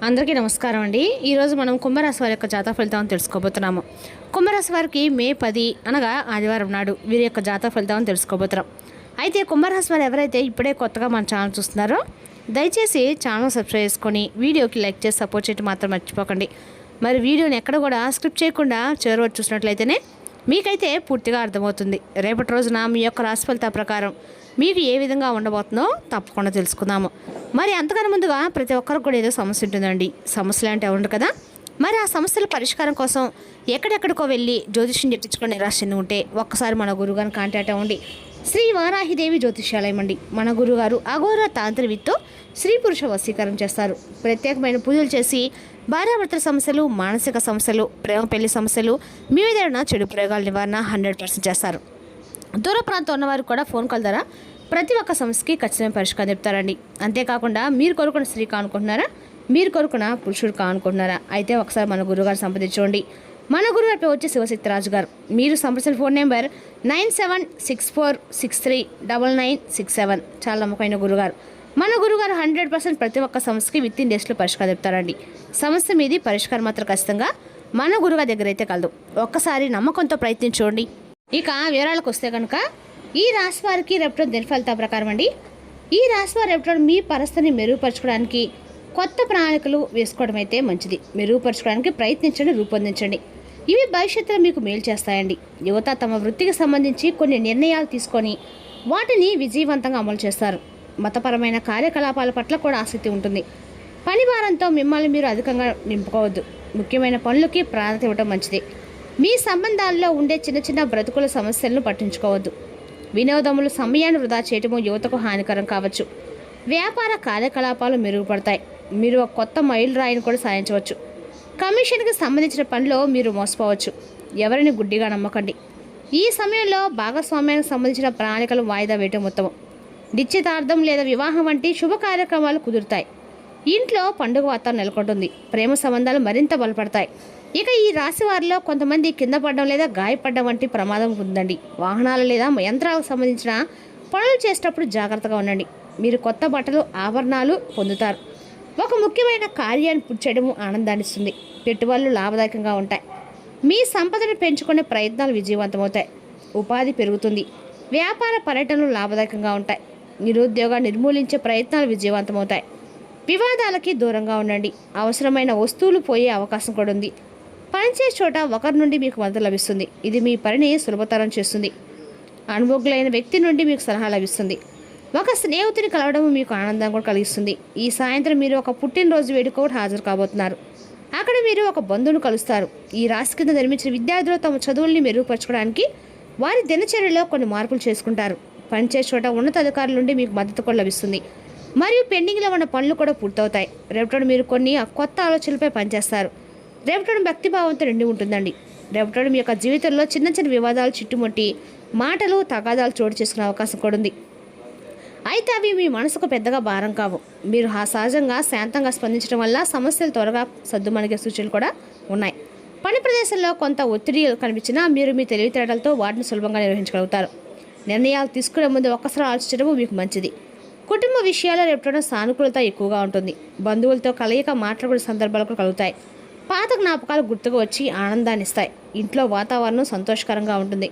అందరికీ నమస్కారం అండి. ఈరోజు మనం కుంభరాశి వారి యొక్క జాతక ఫలితాలను తెలుసుకోబోతున్నాము. కుంభరాశి వారికి మే 10 అనగా ఆదివారం నాడు వీరి యొక్క జాతక ఫలితాలను తెలుసుకోబోతున్నాం. అయితే కుంభరాశి వారు ఎవరైతే ఇప్పుడే కొత్తగా మన ఛానల్ చూస్తున్నారో దయచేసి ఛానల్ సబ్స్క్రైబ్ చేసుకొని వీడియోకి లైక్ చేసి సపోర్ట్ చేయడం మాత్రం మర్చిపోకండి. మరి వీడియోని ఎక్కడ కూడా స్క్రిప్ట్ చేయకుండా చివరి వరకు చూసినట్లయితేనే మీకైతే పూర్తిగా అర్థమవుతుంది. రేపటి రోజున మీ యొక్క రాశి ఫలితాల ప్రకారం మీకు ఏ విధంగా ఉండబోతుందో తప్పకుండా తెలుసుకుందాము. మరి అంతకన్నా ముందుగా ప్రతి ఒక్కరికి కూడా ఏదో సమస్య ఉంటుందండి. సమస్యలు అంటే ఉండదు కదా. మరి ఆ సమస్యల పరిష్కారం కోసం ఎక్కడెక్కడికో వెళ్ళి జ్యోతిష్యం చెప్పించుకొని నిరాశ ఉంటే ఒక్కసారి మన గురువుగారిని కాంటాక్ట్ అవ్వండి. శ్రీ వారాహిదేవి జ్యోతిష్యాలయం అండి. మన గురుగారు అఘోర తాంత్రవిత్తో స్త్రీ పురుష వశీకరణ చేస్తారు. ప్రత్యేకమైన పూజలు చేసి భార్యాభర్తల సమస్యలు, మానసిక సమస్యలు, ప్రేమ పెళ్లి సమస్యలు, మీ మీద చెడు ప్రయోగాల నివారణ 100% చేస్తారు. దూర ప్రాంతం ఉన్నవారు కూడా ఫోన్ కాల్ ద్వారా ప్రతి ఒక్క సమస్యకి ఖచ్చితమైన పరిష్కారం చెప్తారండి. అంతేకాకుండా మీరు కోరుకున్న స్త్రీ కానుకుంటున్నారా, మీరు కోరుకున్న పురుషుడు కానుకుంటున్నారా, అయితే ఒకసారి మన గురుగారు సంప్రదించండి. మన గురుగారి పేరు వచ్చి శివశక్తిరాజు గారు. మీరు సంప్రదించిన ఫోన్ నెంబర్ 9764639967. చాలా నమ్మకమైన గురుగారు. మన గురుగారు 100% ప్రతి ఒక్క సమస్యకి విత్-ఇన్ డేస్లో పరిష్కారం చెప్తారండి. సమస్య మీది పరిష్కారం మాత్రం ఖచ్చితంగా మన గురుగారి దగ్గర అయితే కలదు. ఒక్కసారి నమ్మకంతో ప్రయత్నించండి. ఇక వివరాలకు వస్తే కనుక ఈ రాశి వారికి రేపటి దిన ఫలితాల ప్రకారం అండి, ఈ రాశి వారు రేపటి మీ పరిస్థితిని మెరుగుపరచుకోవడానికి కొత్త ప్రణాళికలు వేసుకోవడం అయితే మంచిది. మెరుగుపరచుకోవడానికి ప్రయత్నించండి, రూపొందించండి. ఇవి భవిష్యత్తులో మీకు మేలు చేస్తాయండి. యువత తమ వృత్తికి సంబంధించి కొన్ని నిర్ణయాలు తీసుకొని వాటిని విజయవంతంగా అమలు చేస్తారు. మతపరమైన కార్యకలాపాల పట్ల కూడా ఆసక్తి ఉంటుంది. పని భారంతో మిమ్మల్ని మీరు అధికంగా నింపుకోవద్దు. ముఖ్యమైన పనులకి ప్రాధాన్యత ఇవ్వడం మంచిది. మీ సంబంధాల్లో ఉండే చిన్న చిన్న బ్రతుకుల సమస్యలను పట్టించుకోవద్దు. వినోదములు సమయాన్ని వృధా చేయటము యువతకు హానికరం కావచ్చు. వ్యాపార కార్యకలాపాలు మెరుగుపడతాయి. మీరు ఒక కొత్త మైలు రాయిని కూడా సాధించవచ్చు. కమిషన్కి సంబంధించిన పనిలో మీరు మోసపోవచ్చు. ఎవరిని గుడ్డిగా నమ్మకండి. ఈ సమయంలో భాగస్వామ్యానికి సంబంధించిన ప్రణాళికలు వాయిదా వేయటం ఉత్తమం. నిశ్చితార్థం లేదా వివాహం వంటి శుభ కార్యక్రమాలు కుదురుతాయి. ఇంట్లో పండుగ వాతావరణం నెలకొంటుంది. ప్రేమ సంబంధాలు మరింత బలపడతాయి. ఇక ఈ రాశి వారిలో కొంతమంది కింద పడడం లేదా గాయపడడం వంటి ప్రమాదం ఉందండి. వాహనాలు లేదా యంత్రాలకు సంబంధించిన పనులు చేసేటప్పుడు జాగ్రత్తగా ఉండండి. మీరు కొత్త బట్టలు, ఆభరణాలు పొందుతారు. ఒక ముఖ్యమైన కార్యాన్ని పూర్తి చేయడం ఆనందాన్ని ఇస్తుంది. పెట్టుబడులు లాభదాయకంగా ఉంటాయి. మీ సంపదను పెంచుకునే ప్రయత్నాలు విజయవంతమవుతాయి. ఉపాధి పెరుగుతుంది. వ్యాపార పర్యటనలు లాభదాయకంగా ఉంటాయి. నిరుద్యోగాన్ని నిర్మూలించే ప్రయత్నాలు విజయవంతమవుతాయి. వివాదాలకి దూరంగా ఉండండి. అవసరమైన వస్తువులు పోయే అవకాశం కూడా ఉంది. పనిచేసే చోట ఒకరి నుండి మీకు మద్దతు లభిస్తుంది. ఇది మీ పనిని సులభతరం చేస్తుంది. అనుభవజ్ఞులైన వ్యక్తి నుండి మీకు సలహా లభిస్తుంది. ఒక స్నేహితుని కలవడం మీకు ఆనందం కూడా కలిగిస్తుంది. ఈ సాయంత్రం మీరు ఒక పుట్టినరోజు వేడుకకు హాజరు కాబోతున్నారు. అక్కడ మీరు ఒక బంధువును కలుస్తారు. ఈ రాశి కింద నిర్మించిన విద్యార్థులు తమ చదువుల్ని మెరుగుపరచుకోవడానికి వారి దినచర్యలో కొన్ని మార్పులు చేసుకుంటారు. పనిచేసే చోట ఉన్నతాధికారుల నుండి మీకు మద్దతు కూడా లభిస్తుంది. మరియు పెండింగ్లో ఉన్న పనులు కూడా పూర్తవుతాయి. రేపటి మీరు కొన్ని కొత్త ఆలోచనలపై పనిచేస్తారు. రేపటి భక్తిభావంతో నిండి ఉంటుందండి. రేపటి మీ యొక్క జీవితంలో చిన్న చిన్న వివాదాలు చుట్టుముట్టి మాటలు, తగాదాలు చోటు చేసుకునే అవకాశం కూడా ఉంది. అయితే అవి మీ మనసుకు పెద్దగా భారం కావు. మీరు సహజంగా శాంతంగా స్పందించడం వల్ల సమస్యలు త్వరగా సద్దుమణిగే సూచనలు కూడా ఉన్నాయి. పని ప్రదేశంలో కొంత ఒత్తిడి కనిపించినా మీరు మీ తెలివితేటలతో వాటిని సులభంగా నిర్వహించగలుగుతారు. నిర్ణయాలు తీసుకునే ముందు ఒక్కసారి ఆలోచించడం మీకు మంచిది. కుటుంబ విషయాల్లో రేపటి సానుకూలత ఎక్కువగా ఉంటుంది. బంధువులతో కలయిక మాట్లాడే సందర్భాలు కూడా కలుగుతాయి. పాత జ్ఞాపకాలు గుర్తుకు వచ్చి ఆనందాన్ని ఇస్తాయి. ఇంట్లో వాతావరణం సంతోషకరంగా ఉంటుంది.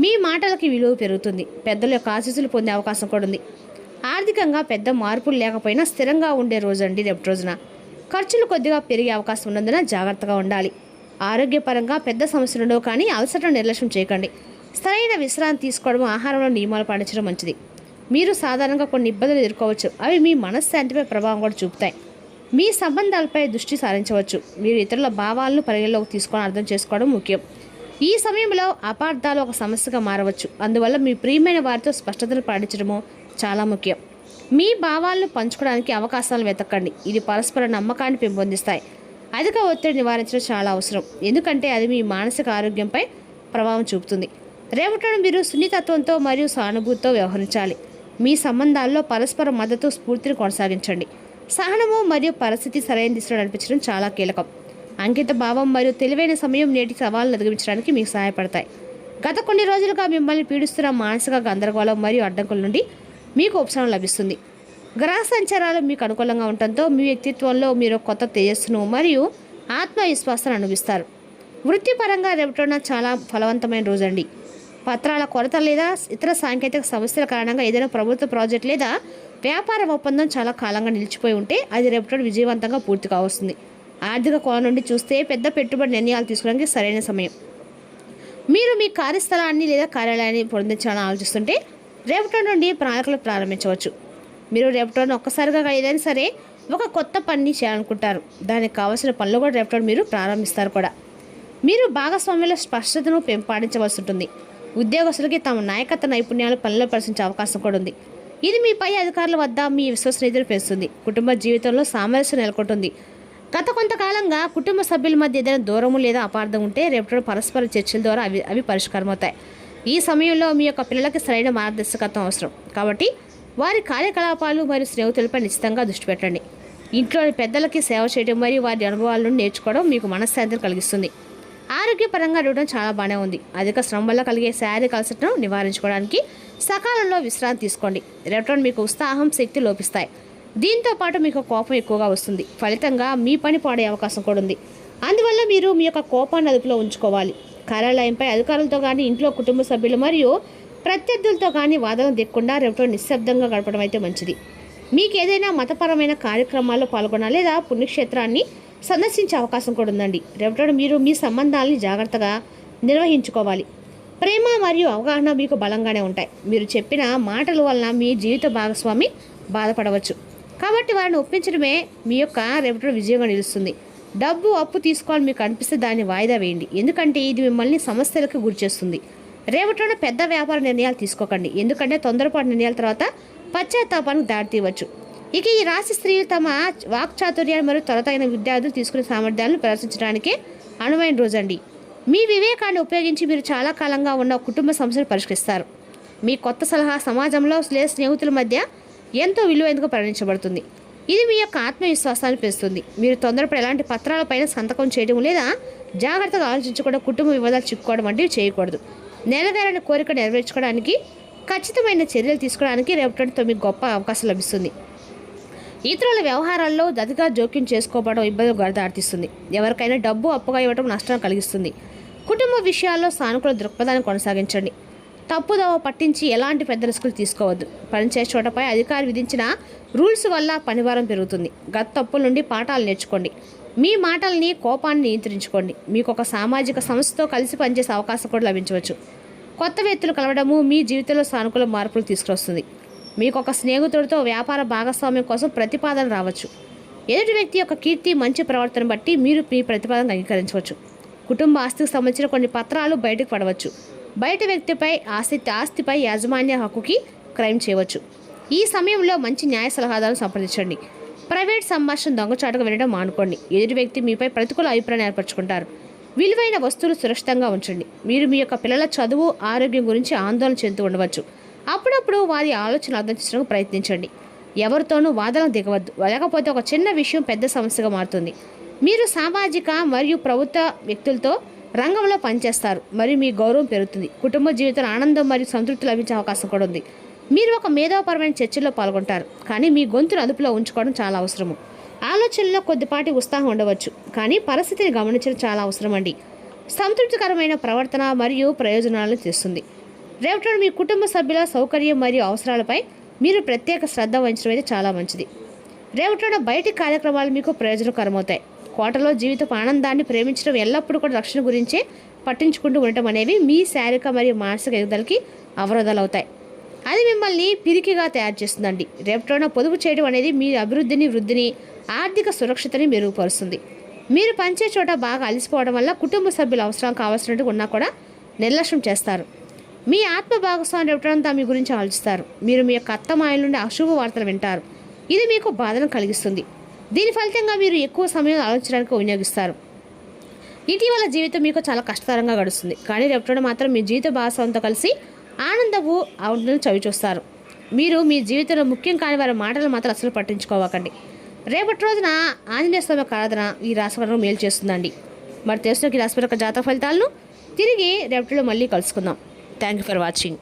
మీ మాటలకి విలువ పెరుగుతుంది. పెద్దల యొక్క ఆశీస్సులు పొందే అవకాశం కూడా ఉంది. ఆర్థికంగా పెద్ద మార్పులు లేకపోయినా స్థిరంగా ఉండే రోజు అండి రేపటి రోజున. ఖర్చులు కొద్దిగా పెరిగే అవకాశం ఉన్నందున జాగ్రత్తగా ఉండాలి. ఆరోగ్యపరంగా పెద్ద సమస్యలు ఉండవు, కానీ అలసటను నిర్లక్ష్యం చేయకండి. సరైన విశ్రాంతి తీసుకోవడం, ఆహారంలో నియమాలు పాటించడం మంచిది. మీరు సాధారణంగా కొన్ని ఇబ్బందులు ఎదుర్కోవచ్చు. అవి మీ మనశ్శాంతిపై ప్రభావం కూడా చూపుతాయి. మీ సంబంధాలపై దృష్టి సారించవచ్చు. మీరు ఇతరుల భావాలను పరిగణలోకి తీసుకొని అర్థం చేసుకోవడం ముఖ్యం. ఈ సమయంలో అపార్థాలు ఒక సమస్యగా మారవచ్చు. అందువల్ల మీ ప్రియమైన వారితో స్పష్టతను పాటించడము చాలా ముఖ్యం. మీ భావాలను పంచుకోవడానికి అవకాశాలు వెతకండి. ఇది పరస్పర నమ్మకాన్ని పెంపొందిస్తాయి. అధిక ఒత్తిడి నివారించడం చాలా అవసరం, ఎందుకంటే అది మీ మానసిక ఆరోగ్యంపై ప్రభావం చూపుతుంది. రేపటి మీరు సున్నితత్వంతో మరియు సానుభూతితో వ్యవహరించాలి. మీ సంబంధాల్లో పరస్పర మద్దతు, స్ఫూర్తిని కొనసాగించండి. సహనము మరియు పరిస్థితి సరైన దిశలో నడిపించడం చాలా కీలకం. అంకిత భావం మరియు తెలివైన సమయం నేటి సవాళ్ళను అధిగమించడానికి మీకు సహాయపడతాయి. గత కొన్ని రోజులుగా మిమ్మల్ని పీడిస్తున్న మానసిక గందరగోళం మరియు అడ్డంకుల నుండి మీకు ఉపశమనం లభిస్తుంది. గ్రహ సంచారాలు మీకు అనుకూలంగా ఉండటంతో మీ వ్యక్తిత్వంలో మీరు కొత్త తేజస్సును మరియు ఆత్మవిశ్వాసాన్ని అనుభవిస్తారు. వృత్తిపరంగా రేపటిన చాలా ఫలవంతమైన రోజండి. పత్రాల కొరత లేదా ఇతర సాంకేతిక సమస్యల కారణంగా ఏదైనా ప్రభుత్వ ప్రాజెక్ట్ లేదా వ్యాపార ఒప్పందం చాలా కాలంగా నిలిచిపోయి ఉంటే అది రేపటి విజయవంతంగా పూర్తి కావస్తుంది. ఆర్థిక కోణం నుండి చూస్తే పెద్ద పెట్టుబడి నిర్ణయాలు తీసుకోవడానికి సరైన సమయం. మీరు మీ కార్యస్థలాన్ని లేదా కార్యాలయాన్ని పొందించాలని ఆలోచిస్తుంటే రేపటి నుండి ప్రణాళికలు ప్రారంభించవచ్చు. మీరు రేపటి ఒక్కసారిగా ఏదైనా సరే ఒక కొత్త పనిని చేయాలనుకుంటారు. దానికి కావాల్సిన పనులు కూడా రేపటి మీరు ప్రారంభిస్తారు కూడా. మీరు భాగస్వామ్యంలో స్పష్టతను పెంపొందించవలసి ఉంటుంది. ఉద్యోగస్తులకి తమ నాయకత్వ నైపుణ్యాలు పనుల్లో ప్రదర్శించే అవకాశం కూడా ఉంది. ఇది మీ పై అధికారుల వద్ద మీ విశ్వసనీయతను పెంచుతుంది. కుటుంబ జీవితంలో సామరస్యం నెలకొంటుంది. గత కొంతకాలంగా కుటుంబ సభ్యుల మధ్య ఏదైనా దూరము లేదా అపార్థం ఉంటే రేపటి పరస్పర చర్చల ద్వారా అవి పరిష్కారం అవుతాయి. ఈ సమయంలో మీ యొక్క పిల్లలకి సరైన మార్గదర్శకత్వం అవసరం కాబట్టి వారి కార్యకలాపాలు మరియు స్నేహితులపై నిశ్చితంగా దృష్టి పెట్టండి. ఇంట్లోని పెద్దలకి సేవ చేయడం మరియు వారి అనుభవాల నుండి నేర్చుకోవడం మీకు మనశ్శాంతిని కలిగిస్తుంది. ఆరోగ్యపరంగా ఉండడం చాలా బాగానే ఉంది. అధిక శ్రమ వల్ల కలిగే శారీరక అలసటను నివారించుకోవడానికి సకాలంలో విశ్రాంతి తీసుకోండి. రేపటి మీకు ఉత్సాహం శక్తి లోపిస్తాయి. దీంతో పాటు మీకు కోపం ఎక్కువగా వస్తుంది. ఫలితంగా మీ పని పాడే అవకాశం కూడా ఉంది. అందువల్ల మీరు మీ యొక్క కోపాన్ని అదుపులో ఉంచుకోవాలి. కార్యాలయంపై అధికారులతో కానీ ఇంట్లో కుటుంబ సభ్యులు మరియు ప్రత్యర్థులతో కానీ వాదన దిక్కుండా రేపటి నిశ్శబ్దంగా గడపడం అయితే మంచిది. మీకు ఏదైనా మతపరమైన కార్యక్రమాల్లో పాల్గొనాలి లేదా పుణ్యక్షేత్రాన్ని సందర్శించే అవకాశం కూడా ఉందండి. రేపటి మీరు మీ సంబంధాలని జాగ్రత్తగా నిర్వహించుకోవాలి. ప్రేమ మరియు అవగాహన మీకు బలంగానే ఉంటాయి. మీరు చెప్పిన మాటల వలన మీ జీవిత భాగస్వామి బాధపడవచ్చు. కాబట్టి వారిని ఒప్పించడమే మీ యొక్క రేపటి విజయంగా నిలుస్తుంది. డబ్బు అప్పు తీసుకోవాలని మీకు అనిపిస్తే దాన్ని వాయిదా వేయండి. ఎందుకంటే ఇది మిమ్మల్ని సమస్యలకు గురిచేస్తుంది. రేపటిన పెద్ద వ్యాపార నిర్ణయాలు తీసుకోకండి. ఎందుకంటే తొందరపాటు నిర్ణయాల తర్వాత పశ్చాత్తాపానికి దారితీయవచ్చు. ఇక ఈ రాశి స్త్రీలు తమ వాక్చాతుర్యాన్ని మరియు త్వరతగిన విద్యార్థులు తీసుకునే సామర్థ్యాలను ప్రదర్శించడానికి అనువైన రోజండి. మీ వివేకాన్ని ఉపయోగించి మీరు చాలా కాలంగా ఉన్న కుటుంబ సమస్యలు పరిష్కరిస్తారు. మీ కొత్త సలహా సమాజంలో లేదా స్నేహితుల మధ్య ఎంతో విలువైనదిగా పరిగణించబడుతుంది. ఇది మీ యొక్క ఆత్మవిశ్వాసాన్ని పెంచుతుంది. మీరు తొందరపడి ఎలాంటి పత్రాలపైన సంతకం చేయడం లేదా జాగ్రత్తగా ఆలోచించకుండా కుటుంబ వివాదాలు చిక్కుకోవడం వంటివి చేయకూడదు. నెరవేరని కోరిక నెరవేర్చుకోవడానికి ఖచ్చితమైన చర్యలు తీసుకోవడానికి రేపటితో మీకు గొప్ప అవకాశం లభిస్తుంది. ఇతరుల వ్యవహారాల్లో అతిగా జోక్యం చేసుకోవడం ఇబ్బందులు దారితీస్తుంది. ఎవరికైనా డబ్బు అప్పుగా ఇవ్వడం నష్టాన్ని కలిగిస్తుంది. కుటుంబ విషయాల్లో సానుకూల దృక్పథాన్ని కొనసాగించండి. తప్పుదోవ పట్టించి ఎలాంటి పెద్ద రిస్కులు తీసుకోవద్దు. పనిచేసే చోటపై అధికారి విధించిన రూల్స్ వల్ల పనిభారం పెరుగుతుంది. గత తప్పుల నుండి పాఠాలు నేర్చుకోండి. మీ మాటల్ని కోపాన్ని నియంత్రించుకోండి. మీకు ఒక సామాజిక సంస్థతో కలిసి పనిచేసే అవకాశం కూడా లభించవచ్చు. కొత్త వ్యక్తులు కలవడము మీ జీవితంలో సానుకూల మార్పులు తీసుకొస్తుంది. మీకు ఒక స్నేహితుడితో వ్యాపార భాగస్వామ్యం కోసం ప్రతిపాదన రావచ్చు. ఎదుటి వ్యక్తి యొక్క కీర్తి మంచి ప్రవర్తన బట్టి మీరు మీ ప్రతిపాదన అంగీకరించవచ్చు. కుటుంబ ఆస్తికి సంబంధించిన కొన్ని పత్రాలు బయటకు పడవచ్చు. బయట వ్యక్తిపై ఆస్తిపై యాజమాన్య హక్కుకి క్రైమ్ చేయవచ్చు. ఈ సమయంలో మంచి న్యాయ సలహాదారులను సంప్రదించండి. ప్రైవేట్ సంభాషణ దొంగచాటుగా వినడం మానుకోండి. ఎదుటి వ్యక్తి మీపై ప్రతికూల అభిప్రాయం ఏర్పరచుకుంటారు. విలువైన వస్తువులు సురక్షితంగా ఉంచండి. మీరు మీ యొక్క పిల్లల చదువు ఆరోగ్యం గురించి ఆందోళన చెందుతూ ఉండవచ్చు. అప్పుడప్పుడు వారి ఆలోచనలు అర్థం చేసుకోవడానికి ప్రయత్నించండి. ఎవరితోనూ వాదనకు దిగవద్దు, లేకపోతే ఒక చిన్న విషయం పెద్ద సమస్యగా మారుతుంది. మీరు సామాజిక మరియు ప్రభుత్వ వ్యక్తులతో రంగంలో పనిచేస్తారు మరియు మీ గౌరవం పెరుగుతుంది. కుటుంబ జీవితంలో ఆనందం మరియు సంతృప్తి లభించే అవకాశం కూడా ఉంది. మీరు ఒక మేధోపరమైన చర్చల్లో పాల్గొంటారు, కానీ మీ గొంతును అదుపులో ఉంచుకోవడం చాలా అవసరము. ఆలోచనలో కొద్దిపాటి ఉత్సాహం ఉండవచ్చు, కానీ పరిస్థితిని గమనించడం చాలా అవసరం అండి. సంతృప్తికరమైన ప్రవర్తన మరియు ప్రయోజనాలను తెస్తుంది. రేపటి మీ కుటుంబ సభ్యుల సౌకర్యం మరియు అవసరాలపై మీరు ప్రత్యేక శ్రద్ధ వహించడం అయితే చాలా మంచిది. రేపటి బయటి కార్యక్రమాలు మీకు ప్రయోజనకరమవుతాయి. కోటలో జీవితపు ఆనందాన్ని ప్రేమించడం ఎల్లప్పుడూ కూడా రక్షణ గురించే పట్టించుకుంటూ ఉండటం అనేవి మీ శారీరక మరియు మానసిక ఎదుగుదలకి అవరోధాలు అవుతాయి. అది మిమ్మల్ని పిరికిగా తయారు చేస్తుందండి. రేపటిన పొదుపు చేయడం అనేది మీ అభివృద్ధిని, వృద్ధిని, ఆర్థిక సురక్షితని మెరుగుపరుస్తుంది. మీరు పనిచే చోట బాగా అలసిపోవడం వల్ల కుటుంబ సభ్యుల అవసరం కావాల్సినట్టు ఉన్నా కూడా నిర్లక్ష్యం చేస్తారు. మీ ఆత్మ భాగస్వామి రేపటినంతా మీ గురించి ఆలోచిస్తారు. మీరు మీ యొక్క అత్తమాయల నుండి అశుభ వార్తలు వింటారు. ఇది మీకు బాధను కలిగిస్తుంది. దీని ఫలితంగా మీరు ఎక్కువ సమయం ఆలోచించడానికి వినియోగిస్తారు. ఇటీవల జీవితం మీకు చాలా కష్టతరంగా గడుస్తుంది, కానీ రేపటి మాత్రం మీ జీవిత భాగస్వామితో కలిసి ఆనందపు ఆనందం చవి చూస్తారు. మీరు మీ జీవితంలో ముఖ్యం కాని వారి మాటలు మాత్రం అసలు పట్టించుకోవకండి. రేపటి రోజున ఆంజనేయ స్వామి ఆరాధన ఈ రాశి మేలు చేస్తుందండి. మరి తెలుసుకున్న ఈ రాశి జాతక ఫలితాలను తిరిగి రేపటిలో మళ్ళీ కలుసుకుందాం. Thank you for watching.